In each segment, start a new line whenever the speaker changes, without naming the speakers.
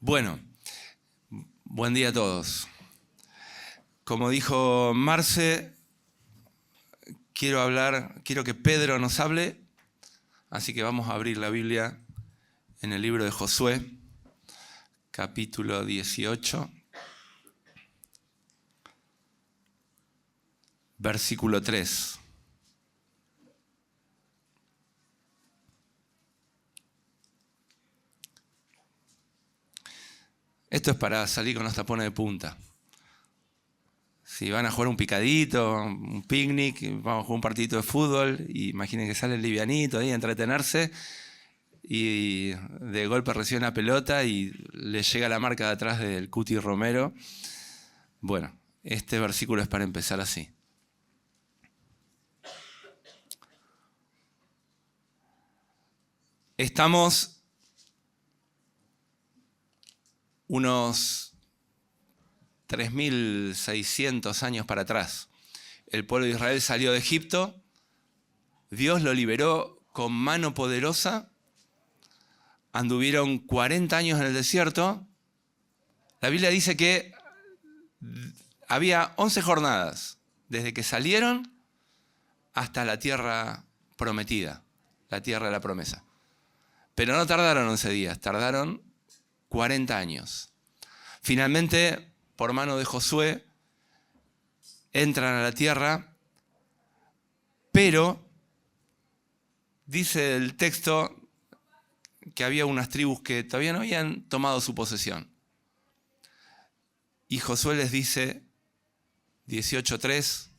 Bueno, buen día a todos. Como dijo Marce, quiero que Pedro nos hable, así que vamos a abrir la Biblia en el libro de Josué, capítulo 18, versículo 3. Esto es para salir con los tapones de punta. Si van a jugar un picadito, un picnic, vamos a jugar un partidito de fútbol, y imaginen que sale el livianito ahí a entretenerse y de golpe recibe una pelota y le llega la marca de atrás del Cuti Romero. Bueno, este versículo es para empezar así. Estamos unos 3.600 años para atrás. El pueblo de Israel salió de Egipto, Dios lo liberó con mano poderosa, anduvieron 40 años en el desierto. La Biblia dice que había 11 jornadas, desde que salieron hasta la tierra prometida, la tierra de la promesa. Pero no tardaron 11 días, tardaron 40 años. Finalmente, por mano de Josué, entran a la tierra, pero dice el texto que había unas tribus que todavía no habían tomado su posesión. Y Josué les dice, 18:3,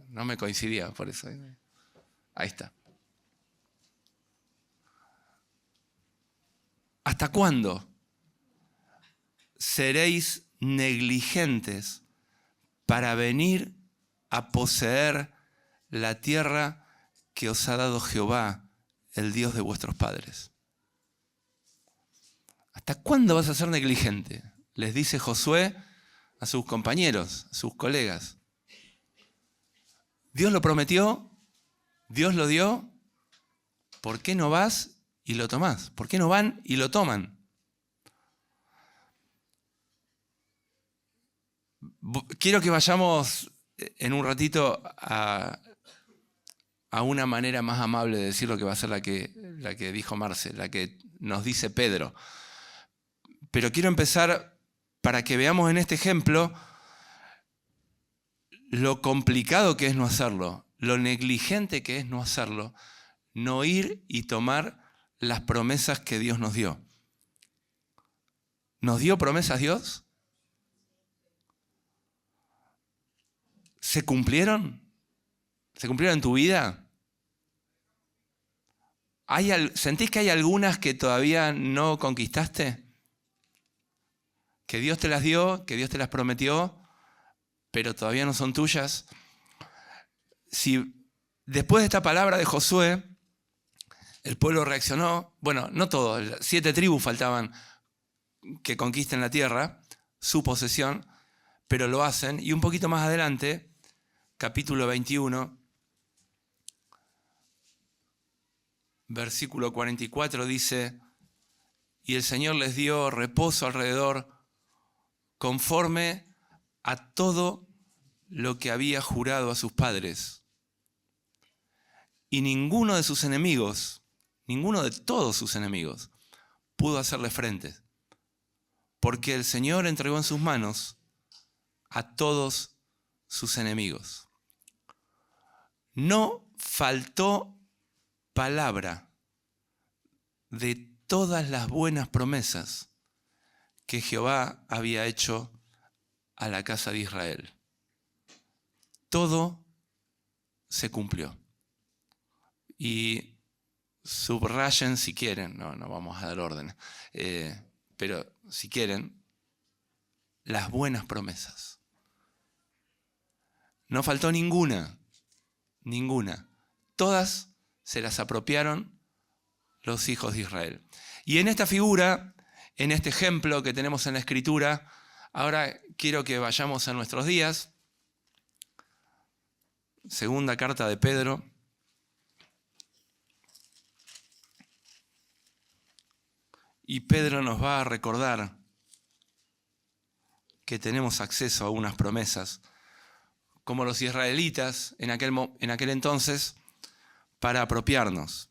no me coincidía, por eso. Ahí está. ¿Hasta cuándo seréis negligentes para venir a poseer la tierra que os ha dado Jehová, el Dios de vuestros padres? ¿Hasta cuándo vas a ser negligente? Les dice Josué a sus compañeros, a sus colegas. Dios lo prometió, Dios lo dio, ¿por qué no vas y lo tomás? ¿Por qué no van y lo toman? Quiero que vayamos en un ratito a una manera más amable de decir lo que va a ser la que dijo Marce, la que nos dice Pedro. Pero quiero empezar para que veamos en este ejemplo lo complicado que es no hacerlo, lo negligente que es no hacerlo, no ir y tomar las promesas que Dios nos dio. ¿Nos dio promesas Dios? ¿Se cumplieron? ¿Se cumplieron en tu vida? ¿Sentís que hay algunas que todavía no conquistaste? Que Dios te las dio, que Dios te las prometió, pero todavía no son tuyas. Si después de esta palabra de Josué, el pueblo reaccionó, bueno, no todo, 7 tribus faltaban que conquisten la tierra, su posesión, pero lo hacen. Y un poquito más adelante, capítulo 21, versículo 44 dice, y el Señor les dio reposo alrededor conforme a todo lo que había jurado a sus padres. Y ninguno de sus enemigos, ninguno de todos sus enemigos, pudo hacerle frente, porque el Señor entregó en sus manos a todos sus enemigos. No faltó palabra de todas las buenas promesas que Jehová había hecho a la casa de Israel. Todo se cumplió. Y subrayen si quieren, no vamos a dar orden, pero si quieren, las buenas promesas. No faltó ninguna. Todas se las apropiaron los hijos de Israel. Y en esta figura, en este ejemplo que tenemos en la Escritura, ahora quiero que vayamos a nuestros días. Segunda carta de Pedro. Y Pedro nos va a recordar que tenemos acceso a unas promesas, como los israelitas en aquel entonces, para apropiarnos,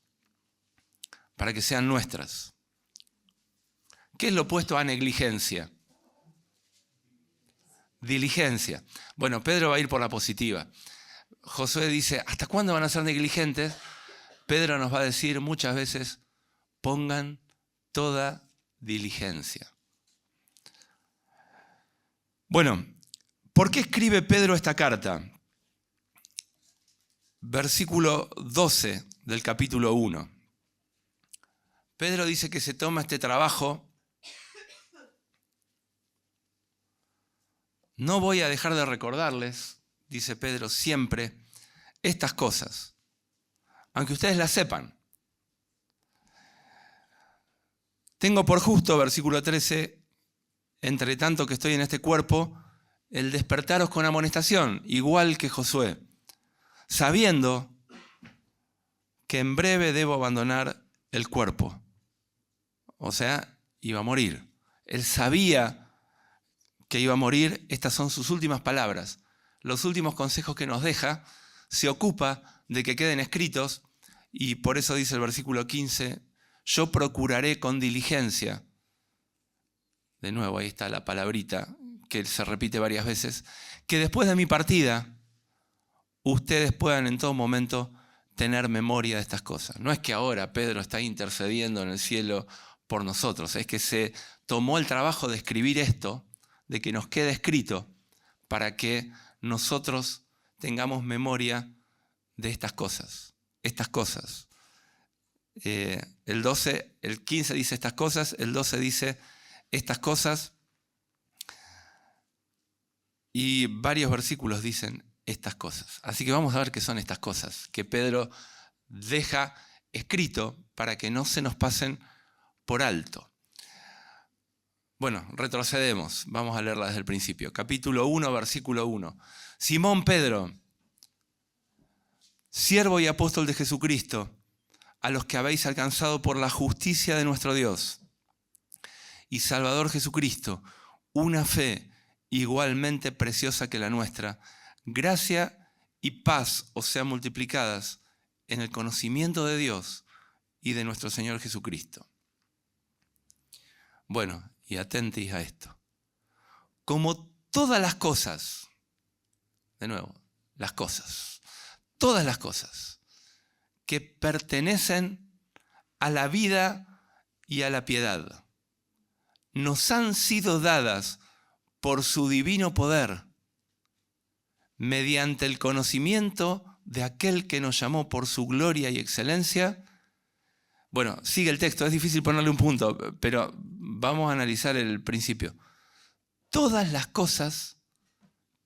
para que sean nuestras. ¿Qué es lo opuesto a negligencia? Diligencia. Bueno, Pedro va a ir por la positiva. Josué dice, ¿hasta cuándo van a ser negligentes? Pedro nos va a decir muchas veces, pongan toda diligencia. Bueno, ¿por qué escribe Pedro esta carta? Versículo 12 del capítulo 1. Pedro dice que se toma este trabajo. No voy a dejar de recordarles, dice Pedro, siempre estas cosas, aunque ustedes las sepan. Tengo por justo, versículo 13, entre tanto que estoy en este cuerpo, el despertaros con amonestación, igual que Josué, sabiendo que en breve debo abandonar el cuerpo. O sea, iba a morir. Él sabía que iba a morir. Estas son sus últimas palabras. Los últimos consejos que nos deja, se ocupa de que queden escritos, y por eso dice el versículo 15, yo procuraré con diligencia. De nuevo, ahí está la palabrita que se repite varias veces, que después de mi partida, ustedes puedan en todo momento tener memoria de estas cosas. No es que ahora Pedro está intercediendo en el cielo por nosotros, es que se tomó el trabajo de escribir esto, de que nos quede escrito, para que nosotros tengamos memoria de estas cosas. Estas cosas. El 15 dice estas cosas, el 12 dice estas cosas, y varios versículos dicen estas cosas. Así que vamos a ver qué son estas cosas que Pedro deja escrito para que no se nos pasen por alto. Bueno, retrocedemos. Vamos a leerla desde el principio. Capítulo 1, versículo 1. Simón Pedro, siervo y apóstol de Jesucristo, a los que habéis alcanzado por la justicia de nuestro Dios y Salvador Jesucristo, una fe igualmente preciosa que la nuestra, gracia y paz os sean multiplicadas en el conocimiento de Dios y de nuestro Señor Jesucristo. Bueno, y atentis a esto. Como todas las cosas, de nuevo, las cosas, todas las cosas que pertenecen a la vida y a la piedad, nos han sido dadas por su divino poder, mediante el conocimiento de aquel que nos llamó por su gloria y excelencia. Bueno, sigue el texto, es difícil ponerle un punto, pero vamos a analizar el principio. Todas las cosas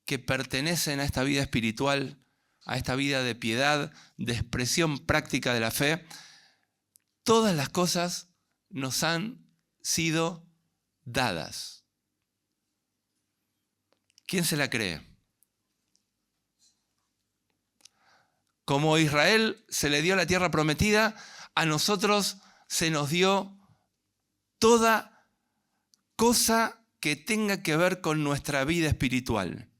que pertenecen a esta vida espiritual, a esta vida de piedad, de expresión práctica de la fe, todas las cosas nos han sido dadas. ¿Quién se la cree? Como a Israel se le dio la tierra prometida, a nosotros se nos dio toda cosa que tenga que ver con nuestra vida espiritual.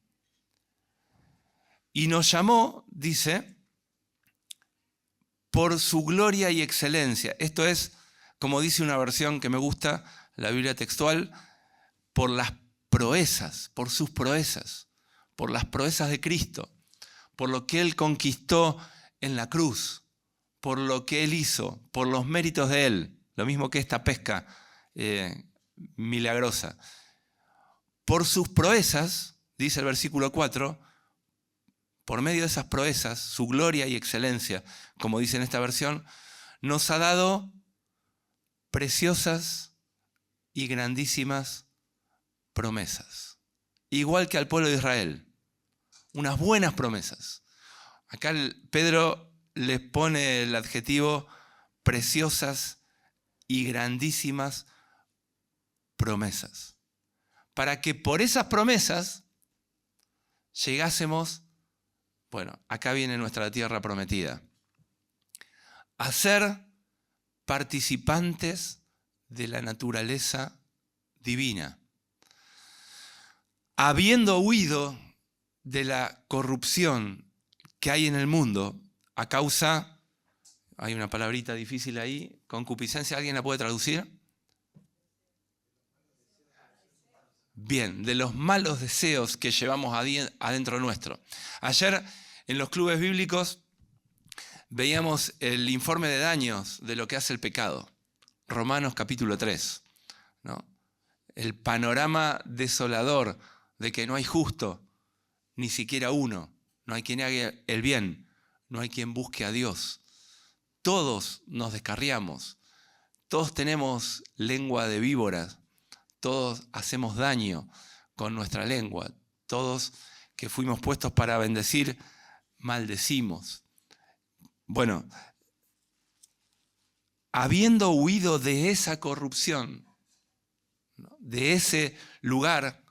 Y nos llamó, dice, por su gloria y excelencia. Esto es, como dice una versión que me gusta, la Biblia textual, por las proezas, por sus proezas, por las proezas de Cristo, por lo que Él conquistó en la cruz, por lo que Él hizo, por los méritos de Él, lo mismo que esta pesca milagrosa. Por sus proezas, dice el versículo 4, por medio de esas proezas, su gloria y excelencia, como dice en esta versión, nos ha dado preciosas y grandísimas promesas. Igual que al pueblo de Israel, unas buenas promesas. Acá Pedro les pone el adjetivo preciosas y grandísimas promesas, para que por esas promesas llegásemos, Bueno, acá viene nuestra tierra prometida. A ser participantes de la naturaleza divina. Habiendo huido de la corrupción que hay en el mundo a causa, hay una palabrita difícil ahí, concupiscencia, ¿alguien la puede traducir? Bien, de los malos deseos que llevamos adentro nuestro. Ayer en los clubes bíblicos veíamos el informe de daños de lo que hace el pecado. Romanos capítulo 3, ¿no? El panorama desolador de que no hay justo, ni siquiera uno. No hay quien haga el bien, no hay quien busque a Dios. Todos nos descarriamos, todos tenemos lengua de víboras, todos hacemos daño con nuestra lengua, todos que fuimos puestos para bendecir, maldecimos. Bueno, habiendo huido de esa corrupción, ¿no?, de ese lugar,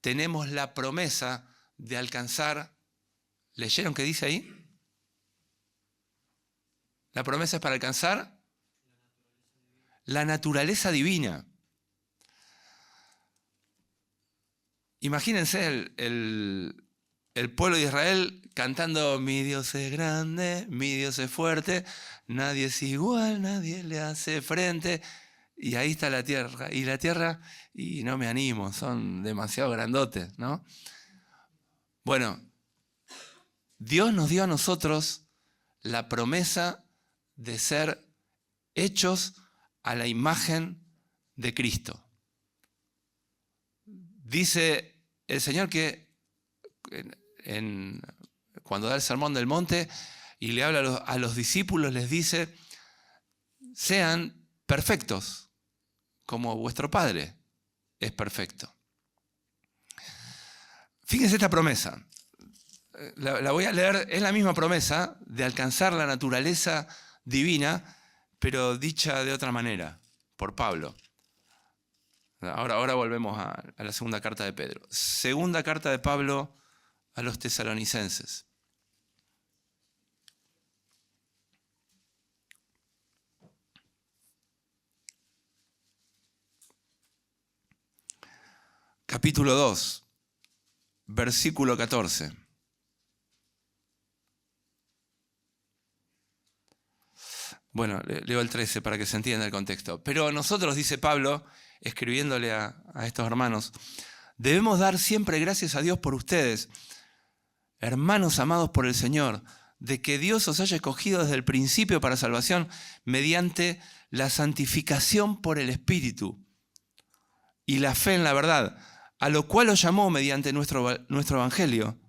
tenemos la promesa de alcanzar. ¿Leyeron qué dice ahí? La promesa es para alcanzar la naturaleza divina. Imagínense el pueblo de Israel cantando: mi Dios es grande, mi Dios es fuerte, nadie es igual, nadie le hace frente. Y ahí está la tierra. Y la tierra, y no me animo, son demasiado grandotes, ¿no? Bueno, Dios nos dio a nosotros la promesa de ser hechos a la imagen de Cristo. Dice el Señor que cuando da el sermón del monte y le habla a los discípulos, les dice: sean perfectos como vuestro Padre es perfecto. Fíjense esta promesa. La voy a leer, es la misma promesa de alcanzar la naturaleza divina, pero dicha de otra manera, por Pablo. Ahora volvemos a la segunda carta de Pedro. Segunda carta de Pablo a los tesalonicenses. Capítulo 2, versículo 14. Bueno, leo el 13 para que se entienda el contexto. Pero nosotros, dice Pablo, escribiéndole a estos hermanos, debemos dar siempre gracias a Dios por ustedes, hermanos amados por el Señor, de que Dios os haya escogido desde el principio para salvación mediante la santificación por el Espíritu y la fe en la verdad, a lo cual os llamó mediante nuestro Evangelio.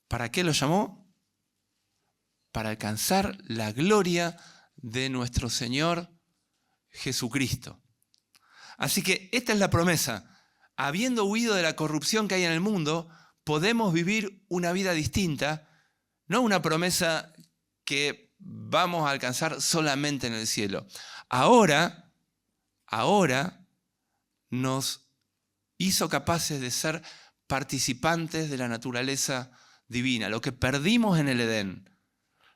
¿Para qué lo llamó? Para alcanzar la gloria de nuestro Señor Jesucristo. Así que esta es la promesa. Habiendo huido de la corrupción que hay en el mundo, podemos vivir una vida distinta, no una promesa que vamos a alcanzar solamente en el cielo. Ahora nos hizo capaces de ser participantes de la naturaleza divina. Lo que perdimos en el Edén,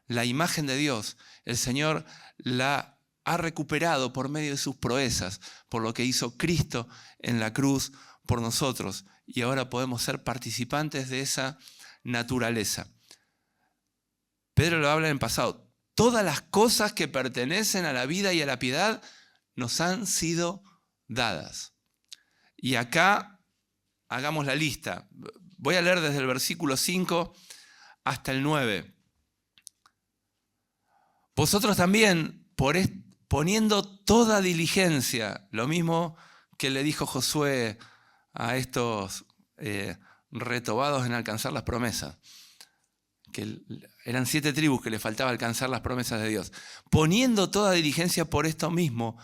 la imagen de Dios, el Señor la ha recuperado por medio de sus proezas, por lo que hizo Cristo en la cruz por nosotros. Y ahora podemos ser participantes de esa naturaleza. Pedro lo habla en pasado. Todas las cosas que pertenecen a la vida y a la piedad nos han sido dadas. Y acá hagamos la lista. Voy a leer desde el versículo 5 hasta el 9. Vosotros también, poniendo toda diligencia, lo mismo que le dijo Josué a estos retobados en alcanzar las promesas, que eran 7 tribus que les faltaba alcanzar las promesas de Dios. Poniendo toda diligencia por esto mismo,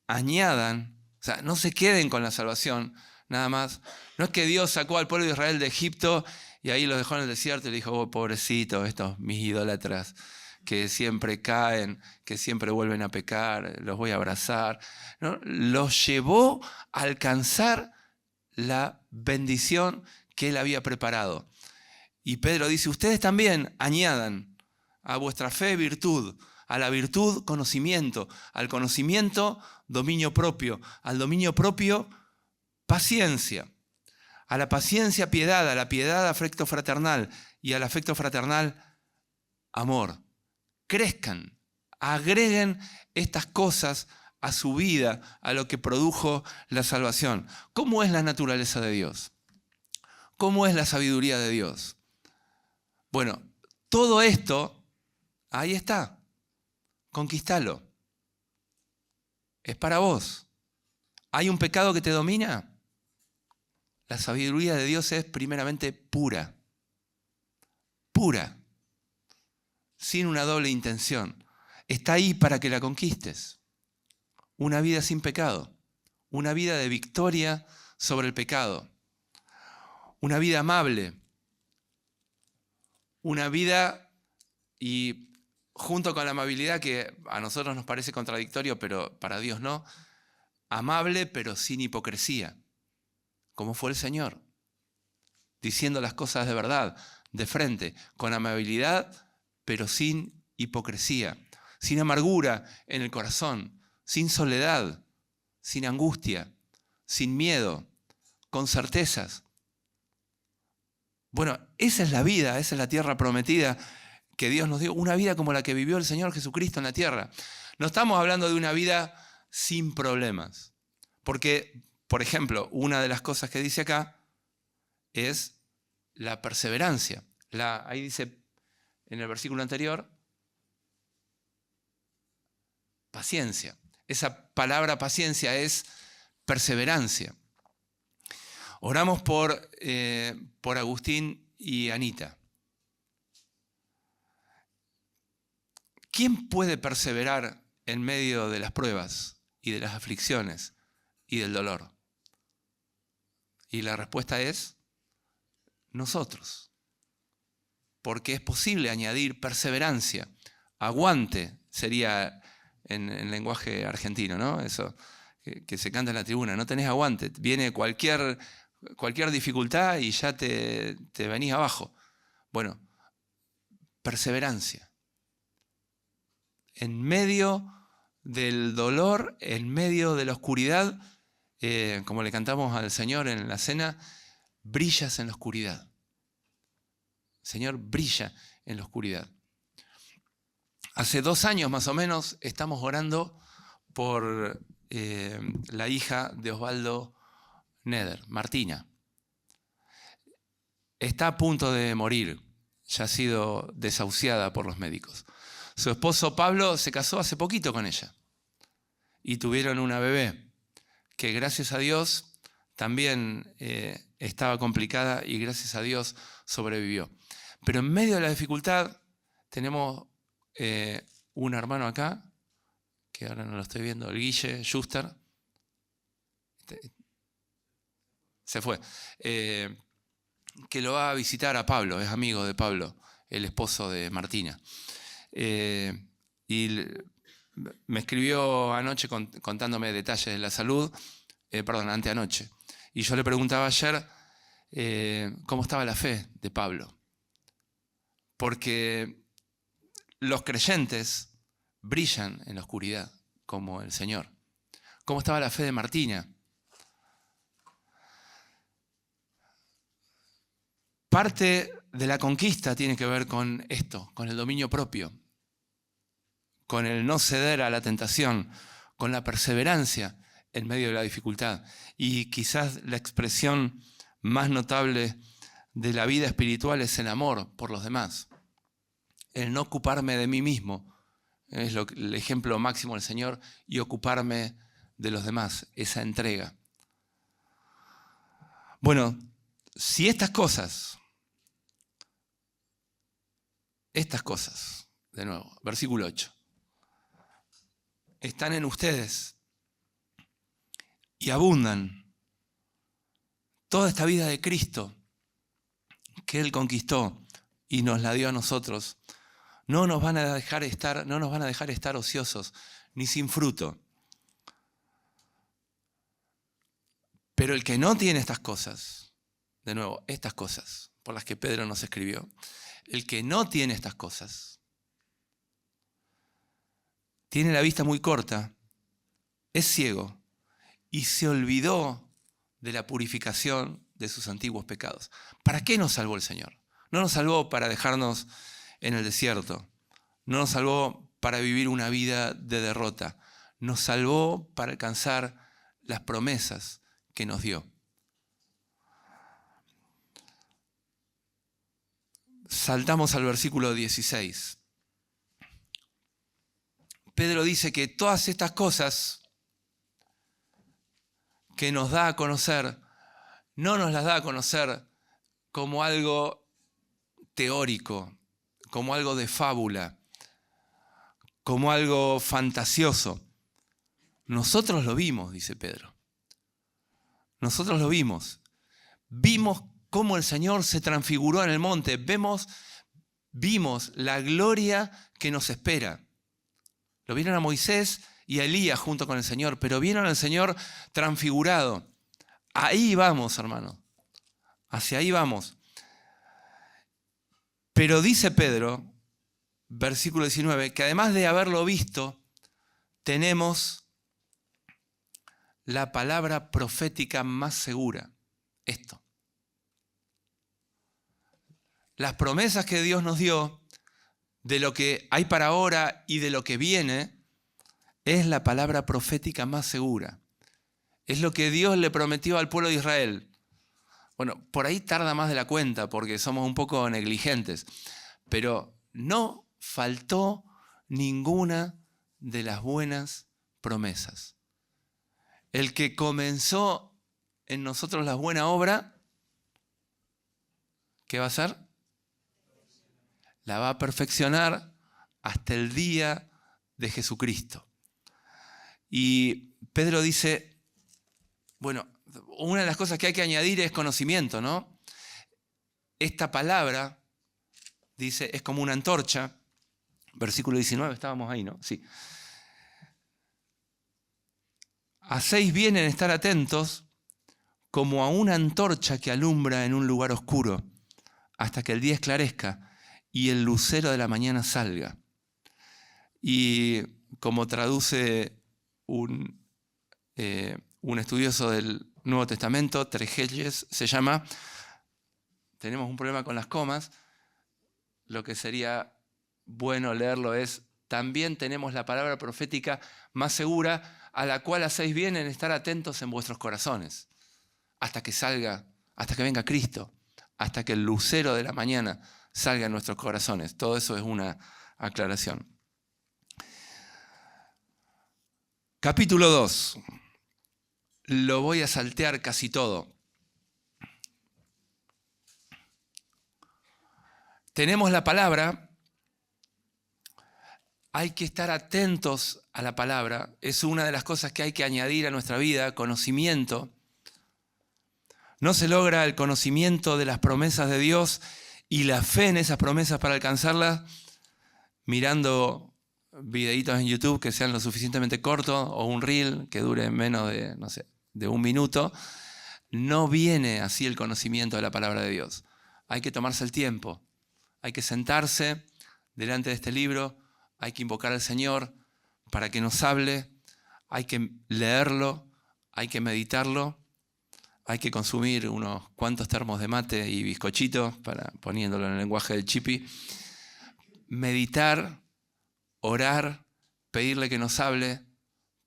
añadan, o sea, no se queden con la salvación, nada más. No es que Dios sacó al pueblo de Israel de Egipto y ahí los dejó en el desierto y le dijo: oh, pobrecitos, estos mis idólatras, que siempre caen, que siempre vuelven a pecar, los voy a abrazar. ¿No? Los llevó a alcanzar la bendición que Él había preparado. Y Pedro dice, ustedes también añadan a vuestra fe virtud, a la virtud conocimiento, al conocimiento dominio propio, al dominio propio paciencia, a la paciencia piedad, a la piedad afecto fraternal y al afecto fraternal amor. Crezcan, agreguen estas cosas a su vida, a lo que produjo la salvación. ¿Cómo es la naturaleza de Dios? ¿Cómo es la sabiduría de Dios? Bueno, todo esto, ahí está. Conquistalo. Es para vos. ¿Hay un pecado que te domina? La sabiduría de Dios es primeramente pura. Pura. Sin una doble intención. Está ahí para que la conquistes. Una vida sin pecado. Una vida de victoria sobre el pecado. Una vida amable. Una vida, y junto con la amabilidad, que a nosotros nos parece contradictorio, pero para Dios no, amable pero sin hipocresía, como fue el Señor, diciendo las cosas de verdad, de frente, con amabilidad pero sin hipocresía, sin amargura en el corazón, sin soledad, sin angustia, sin miedo, con certezas. Bueno, esa es la vida, esa es la tierra prometida que Dios nos dio, una vida como la que vivió el Señor Jesucristo en la tierra. No estamos hablando de una vida sin problemas, porque, por ejemplo, una de las cosas que dice acá es la perseverancia. Ahí dice en el versículo anterior, paciencia. Esa palabra paciencia es perseverancia. Oramos por Agustín y Anita. ¿Quién puede perseverar en medio de las pruebas y de las aflicciones y del dolor? Y la respuesta es nosotros. Porque es posible añadir perseverancia. Aguante sería en lenguaje argentino, ¿no? Eso que se canta en la tribuna. No tenés aguante. Viene cualquier dificultad y ya te venís abajo. Bueno, perseverancia. En medio del dolor, en medio de la oscuridad, como le cantamos al Señor en la cena, brillas en la oscuridad. El Señor brilla en la oscuridad. Hace 2 años más o menos estamos orando por la hija de Osvaldo Neder, Martina. Está a punto de morir, ya ha sido desahuciada por los médicos. Su esposo Pablo se casó hace poquito con ella y tuvieron una bebé que gracias a Dios también estaba complicada y gracias a Dios sobrevivió. Pero en medio de la dificultad tenemos un hermano acá, que ahora no lo estoy viendo, el Guille Schuster. Se fue. Que lo va a visitar a Pablo, es amigo de Pablo, el esposo de Martina. Y me escribió anoche contándome detalles de la salud, anteanoche. Y yo le preguntaba ayer cómo estaba la fe de Pablo. Porque los creyentes brillan en la oscuridad, como el Señor. ¿Cómo estaba la fe de Martina? Parte de la conquista tiene que ver con esto, con el dominio propio, con el no ceder a la tentación, con la perseverancia en medio de la dificultad. Y quizás la expresión más notable de la vida espiritual es el amor por los demás. El no ocuparme de mí mismo es el ejemplo máximo del Señor, y ocuparme de los demás, esa entrega. Bueno, si estas cosas, de nuevo, versículo 8, están en ustedes y abundan, toda esta vida de Cristo que Él conquistó y nos la dio a nosotros, no nos van a dejar estar ociosos ni sin fruto. Pero el que no tiene estas cosas, de nuevo, estas cosas por las que Pedro nos escribió, el que no tiene estas cosas, tiene la vista muy corta, es ciego y se olvidó de la purificación de sus antiguos pecados. ¿Para qué nos salvó el Señor? No nos salvó para dejarnos en el desierto, no nos salvó para vivir una vida de derrota, nos salvó para alcanzar las promesas que nos dio. Saltamos al versículo 16. Pedro dice que todas estas cosas que nos da a conocer, no nos las da a conocer como algo teórico, como algo de fábula, como algo fantasioso. Nosotros lo vimos, dice Pedro. Nosotros lo vimos. Vimos cómo el Señor se transfiguró en el monte. Vimos la gloria que nos espera. Lo vieron a Moisés y a Elías junto con el Señor, pero vieron al Señor transfigurado. Ahí vamos, hermano. Hacia ahí vamos. Pero dice Pedro, versículo 19, que además de haberlo visto, tenemos la palabra profética más segura. Esto. Las promesas que Dios nos dio de lo que hay para ahora y de lo que viene es la palabra profética más segura. Es lo que Dios le prometió al pueblo de Israel. Bueno, por ahí tarda más de la cuenta porque somos un poco negligentes, pero no faltó ninguna de las buenas promesas. El que comenzó en nosotros la buena obra, ¿qué va a hacer? La va a perfeccionar hasta el día de Jesucristo. Y Pedro dice, bueno, una de las cosas que hay que añadir es conocimiento, ¿no? Esta palabra, dice, es como una antorcha. Versículo 19, estábamos ahí, ¿no? Sí. Hacéis bien en estar atentos como a una antorcha que alumbra en un lugar oscuro hasta que el día esclarezca y el lucero de la mañana salga. Y como traduce un estudioso del Nuevo Testamento, Tregelles se llama, tenemos un problema con las comas, lo que sería bueno leerlo es, también tenemos la palabra profética más segura, a la cual hacéis bien en estar atentos en vuestros corazones, hasta que salga, hasta que venga Cristo, hasta que el lucero de la mañana salga en nuestros corazones. Todo eso es una aclaración. Capítulo 2. Lo voy a saltear casi todo. Tenemos la palabra. Hay que estar atentos a la palabra. Es una de las cosas que hay que añadir a nuestra vida, conocimiento. No se logra el conocimiento de las promesas de Dios y la fe en esas promesas para alcanzarlas mirando videitos en YouTube que sean lo suficientemente cortos o un reel que dure menos de, no sé, de un minuto. No viene así el conocimiento de la palabra de Dios. Hay que tomarse el tiempo. Hay que sentarse delante de este libro. Hay que invocar al Señor para que nos hable. Hay que leerlo. Hay que meditarlo. Hay que consumir unos cuantos termos de mate y bizcochitos, poniéndolo en el lenguaje del chipi. Meditar, orar, pedirle que nos hable,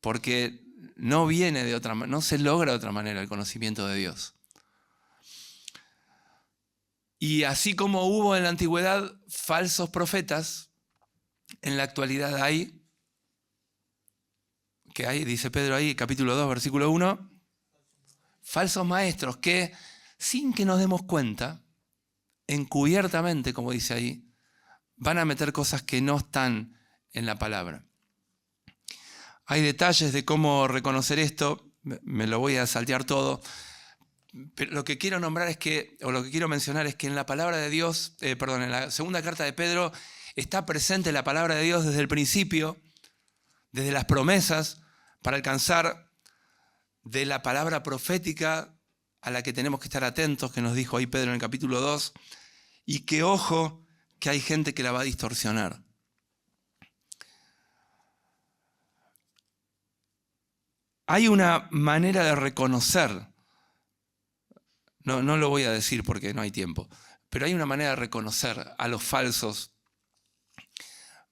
porque no viene de otra manera, no se logra de otra manera el conocimiento de Dios. Y así como hubo en la antigüedad falsos profetas, en la actualidad hay, dice Pedro ahí, capítulo 2, versículo 1, falsos maestros que, sin que nos demos cuenta, encubiertamente, como dice ahí, van a meter cosas que no están en la palabra. Hay detalles de cómo reconocer esto, me lo voy a saltear todo, pero lo que quiero nombrar es que, o lo que quiero mencionar es que en la palabra de Dios, en la segunda carta de Pedro, está presente la palabra de Dios desde el principio, desde las promesas, para alcanzar de la palabra profética a la que tenemos que estar atentos, que nos dijo ahí Pedro en el capítulo 2, y que ojo, que hay gente que la va a distorsionar. Hay una manera de reconocer, no lo voy a decir porque no hay tiempo, pero hay una manera de reconocer a los falsos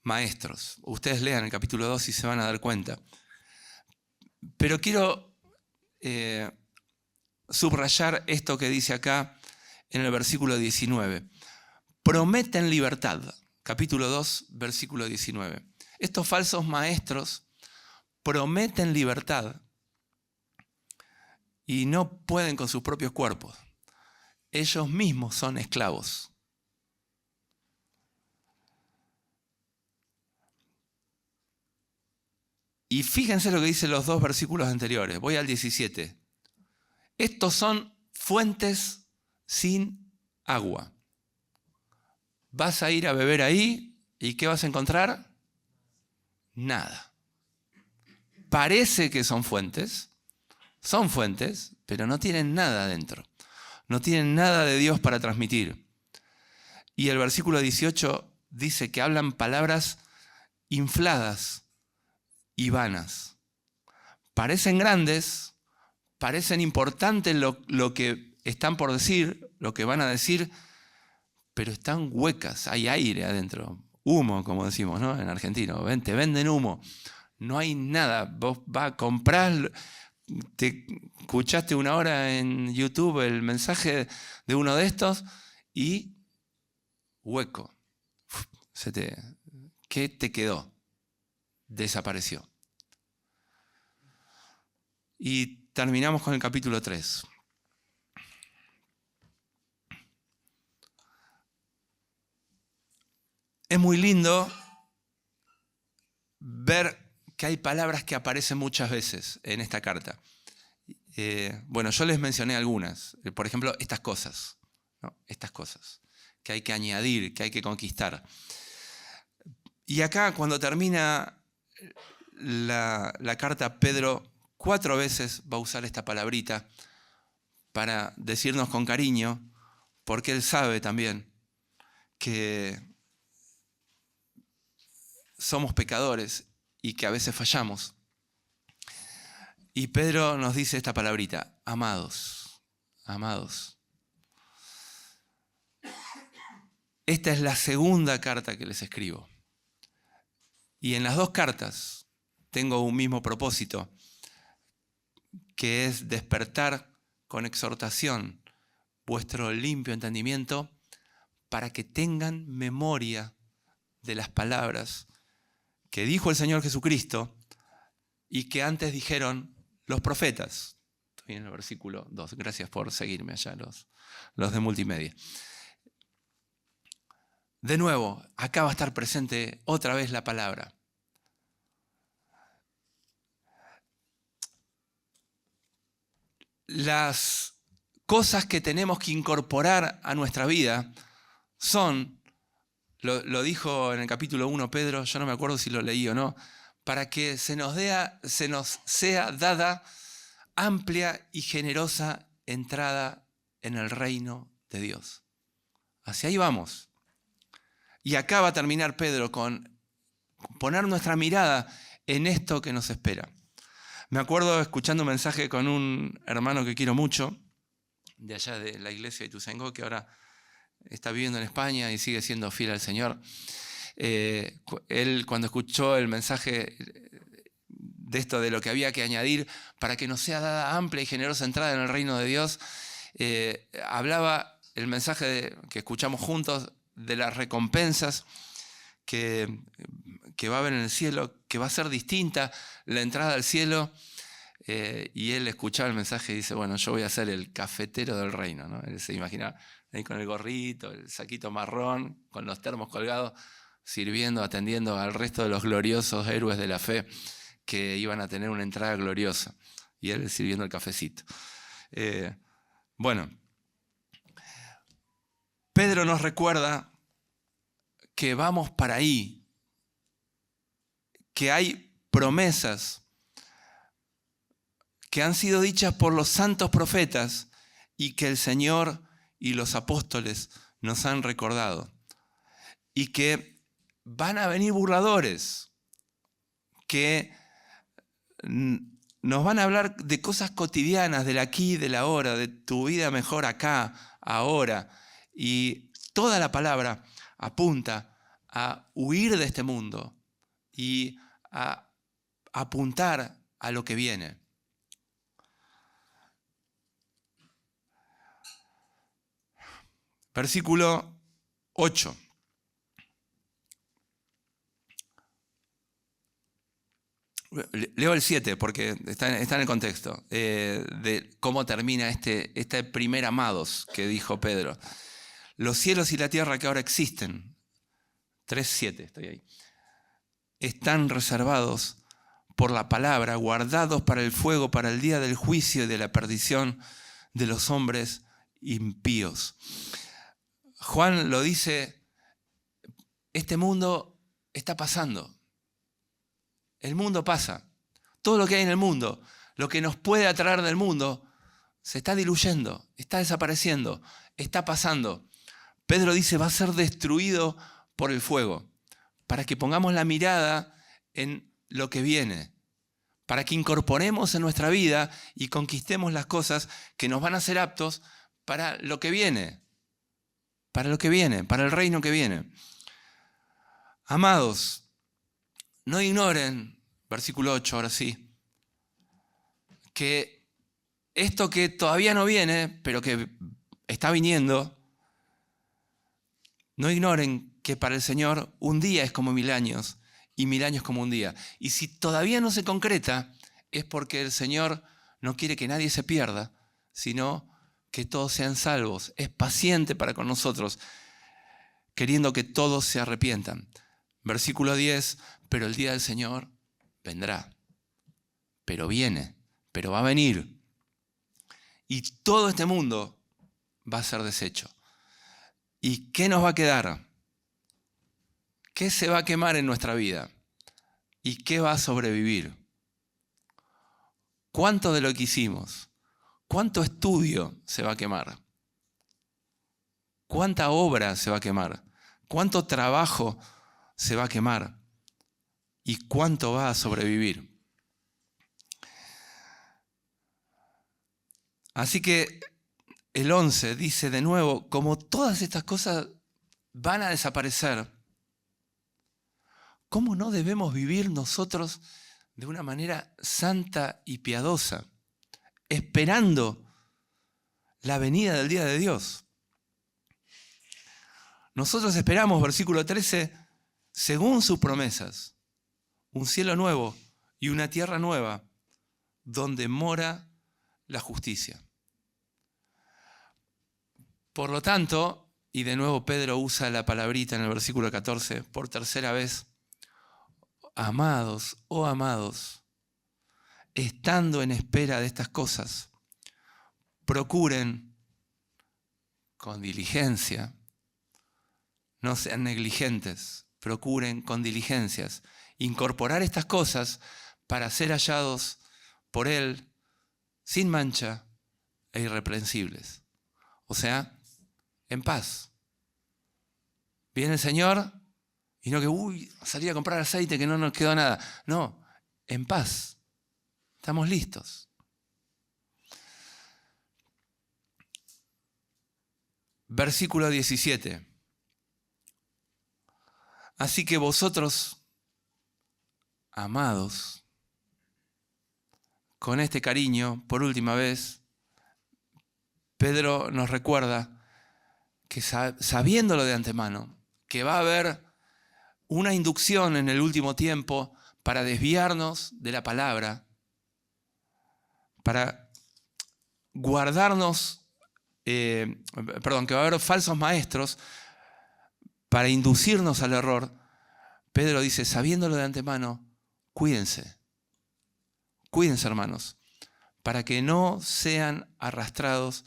maestros. Ustedes lean el capítulo 2 y se van a dar cuenta. Pero quiero subrayar esto que dice acá en el versículo 19. Prometen libertad. Capítulo 2, versículo 19. Estos falsos maestros prometen libertad y no pueden con sus propios cuerpos. Ellos mismos son esclavos. Y fíjense lo que dicen los dos versículos anteriores. Voy al 17. Estos son fuentes sin agua. Vas a ir a beber ahí y ¿qué vas a encontrar? Nada. Parece que son fuentes, pero no tienen nada dentro. No tienen nada de Dios para transmitir. Y el versículo 18 dice que hablan palabras infladas y vanas. Parecen grandes, parecen importantes lo que están por decir, lo que van a decir, pero están huecas, hay aire adentro. Humo, como decimos, ¿no? En argentino. Te venden humo. No hay nada. Vos vas a comprar, te escuchaste una hora en YouTube el mensaje de uno de estos y hueco. ¿Qué te quedó? Desapareció. Y terminamos con el capítulo 3. Es muy lindo ver que hay palabras que aparecen muchas veces en esta carta. Bueno, yo les mencioné algunas. Por ejemplo, estas cosas, ¿no? Estas cosas que hay que añadir, que hay que conquistar. Y acá, cuando termina la carta, Pedro 4 veces va a usar esta palabrita para decirnos con cariño, porque él sabe también que somos pecadores y que a veces fallamos. Y Pedro nos dice esta palabrita: amados, amados. Esta es la segunda carta que les escribo. Y en las dos cartas tengo un mismo propósito, que es despertar con exhortación vuestro limpio entendimiento para que tengan memoria de las palabras que dijo el Señor Jesucristo y que antes dijeron los profetas. Estoy en el versículo 2. Gracias por seguirme allá, los de multimedia. De nuevo, acá va a estar presente otra vez la palabra. Las cosas que tenemos que incorporar a nuestra vida son, lo dijo en el capítulo 1 Pedro, yo no me acuerdo si lo leí o no, para que se nos sea dada amplia y generosa entrada en el reino de Dios. Hacia ahí vamos. Y acá va a terminar Pedro con poner nuestra mirada en esto que nos espera. Me acuerdo escuchando un mensaje con un hermano que quiero mucho, de allá de la iglesia de Ituzaingó, que ahora está viviendo en España y sigue siendo fiel al Señor. Él, cuando escuchó el mensaje de esto, de lo que había que añadir para que nos sea dada amplia y generosa entrada en el reino de Dios, hablaba el mensaje que escuchamos juntos de las recompensas que va a haber en el cielo, que va a ser distinta la entrada al cielo. Y él escuchaba el mensaje y dice: bueno, yo voy a ser el cafetero del reino, ¿no? Él se imaginaba ahí con el gorrito, el saquito marrón, con los termos colgados, sirviendo, atendiendo al resto de los gloriosos héroes de la fe que iban a tener una entrada gloriosa. Y él sirviendo el cafecito. Bueno, Pedro nos recuerda que vamos para ahí, que hay promesas que han sido dichas por los santos profetas y que el Señor y los apóstoles nos han recordado. Y que van a venir burladores que nos van a hablar de cosas cotidianas, del aquí, del ahora, de tu vida mejor acá, ahora. Y toda la palabra apunta a huir de este mundo y a apuntar a lo que viene. Versículo 8. Leo el 7 porque está en el contexto de cómo termina este primer amados que dijo Pedro. Los cielos y la tierra que ahora existen, 3:7, estoy ahí, están reservados por la palabra, guardados para el fuego, para el día del juicio y de la perdición de los hombres impíos. Juan lo dice, este mundo está pasando. El mundo pasa. Todo lo que hay en el mundo, lo que nos puede atraer del mundo, se está diluyendo, está desapareciendo, está pasando. Pedro dice, va a ser destruido por el fuego, para que pongamos la mirada en lo que viene, para que incorporemos en nuestra vida y conquistemos las cosas que nos van a hacer aptos para lo que viene, para el reino que viene. Amados, no ignoren, versículo 8, ahora sí, que esto que todavía no viene, pero que está viniendo, no ignoren que para el Señor un día es como 1000 años y 1000 años como un día. Y si todavía no se concreta, es porque el Señor no quiere que nadie se pierda, sino que todos sean salvos. Es paciente para con nosotros, queriendo que todos se arrepientan. Versículo 10, pero el día del Señor vendrá, pero viene, pero va a venir. Y todo este mundo va a ser deshecho. ¿Y qué nos va a quedar? ¿Qué se va a quemar en nuestra vida? ¿Y qué va a sobrevivir? ¿Cuánto de lo que hicimos? ¿Cuánto estudio se va a quemar? ¿Cuánta obra se va a quemar? ¿Cuánto trabajo se va a quemar? ¿Y cuánto va a sobrevivir? Así que el 11 dice de nuevo, como todas estas cosas van a desaparecer, ¿cómo no debemos vivir nosotros de una manera santa y piadosa, esperando la venida del día de Dios? Nosotros esperamos, versículo 13, según sus promesas, un cielo nuevo y una tierra nueva, donde mora la justicia. Por lo tanto, y de nuevo Pedro usa la palabrita en el versículo 14, por tercera vez, amados, oh amados, estando en espera de estas cosas, procuren con diligencia, no sean negligentes, procuren con diligencias incorporar estas cosas para ser hallados por Él sin mancha e irreprensibles. O sea, en paz. Viene el Señor y no que, salí a comprar aceite que no nos quedó nada. No, en paz. Estamos listos. Versículo 17. Así que vosotros, amados, con este cariño, por última vez, Pedro nos recuerda que sabiéndolo de antemano, que va a haber una inducción en el último tiempo para desviarnos de la palabra, para guardarnos, que va a haber falsos maestros para inducirnos al error. Pedro dice, sabiéndolo de antemano, cuídense, hermanos, para que no sean arrastrados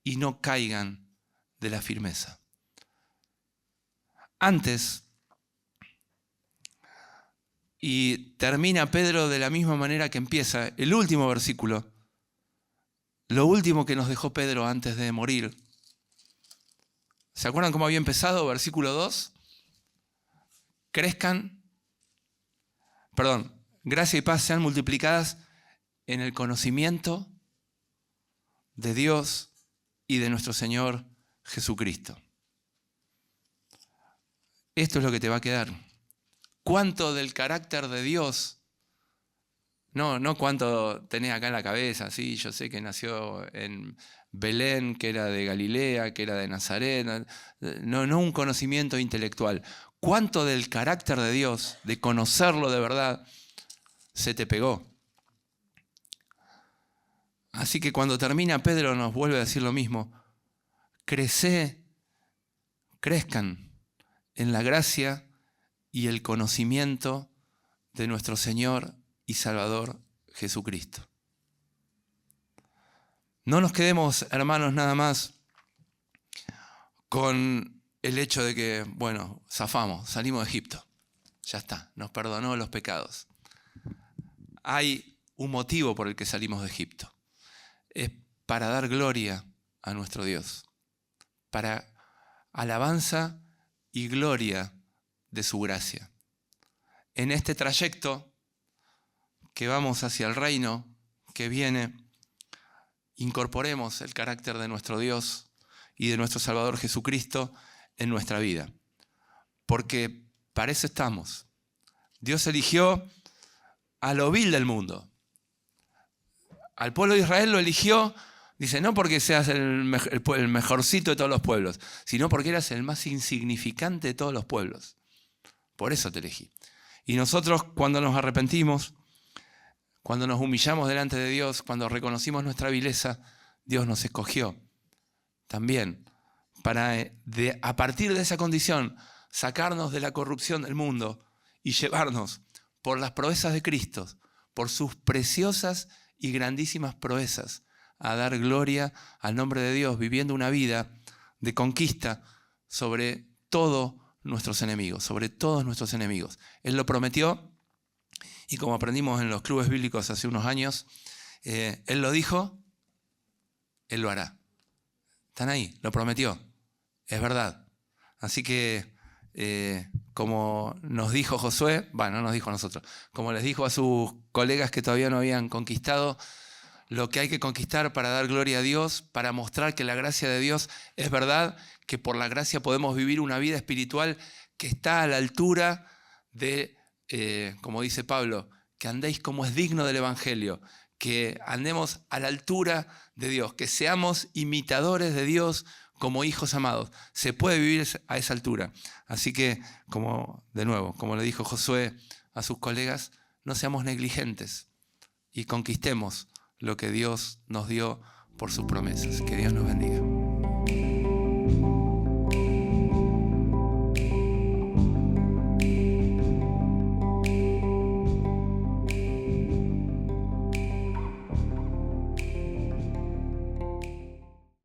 y no caigan de la firmeza. Antes, y termina Pedro de la misma manera que empieza, el último versículo lo último que nos dejó Pedro antes de morir. ¿Se acuerdan cómo había empezado? Versículo 2. Gracia y paz sean multiplicadas en el conocimiento de Dios y de nuestro Señor Jesucristo. Esto es lo que te va a quedar. ¿Cuánto del carácter de Dios? No cuánto tenés acá en la cabeza. Sí, yo sé que nació en Belén, que era de Galilea, que era de Nazaret. No un conocimiento intelectual. ¿Cuánto del carácter de Dios, de conocerlo de verdad, se te pegó? Así que cuando termina, Pedro nos vuelve a decir lo mismo. Crezcan en la gracia y el conocimiento de nuestro Señor y Salvador Jesucristo. No nos quedemos, hermanos, nada más con el hecho de que, bueno, zafamos, salimos de Egipto. Ya está, nos perdonó los pecados. Hay un motivo por el que salimos de Egipto. Es para dar gloria a nuestro Dios, para alabanza y gloria de su gracia. En este trayecto que vamos hacia el reino que viene, incorporemos el carácter de nuestro Dios y de nuestro Salvador Jesucristo en nuestra vida. Porque para eso estamos. Dios eligió a lo vil del mundo. Al pueblo de Israel lo eligió, dice, no porque seas el mejorcito de todos los pueblos, sino porque eras el más insignificante de todos los pueblos. Por eso te elegí. Y nosotros, cuando nos arrepentimos, cuando nos humillamos delante de Dios, cuando reconocimos nuestra vileza, Dios nos escogió también para, a partir de esa condición, sacarnos de la corrupción del mundo y llevarnos por las proezas de Cristo, por sus preciosas y grandísimas proezas, a dar gloria al nombre de Dios, viviendo una vida de conquista sobre todos nuestros enemigos, sobre todos nuestros enemigos. Él lo prometió y como aprendimos en los clubes bíblicos hace unos años, Él lo dijo, Él lo hará. Están ahí, lo prometió, es verdad. Así que como nos dijo Josué, bueno, no nos dijo a nosotros, como les dijo a sus colegas que todavía no habían conquistado, lo que hay que conquistar para dar gloria a Dios, para mostrar que la gracia de Dios es verdad, que por la gracia podemos vivir una vida espiritual que está a la altura de, como dice Pablo, que andéis como es digno del Evangelio, que andemos a la altura de Dios, que seamos imitadores de Dios como hijos amados. Se puede vivir a esa altura. Así que, como le dijo Josué a sus colegas, no seamos negligentes y conquistemos lo que Dios nos dio por sus promesas. Que Dios nos bendiga.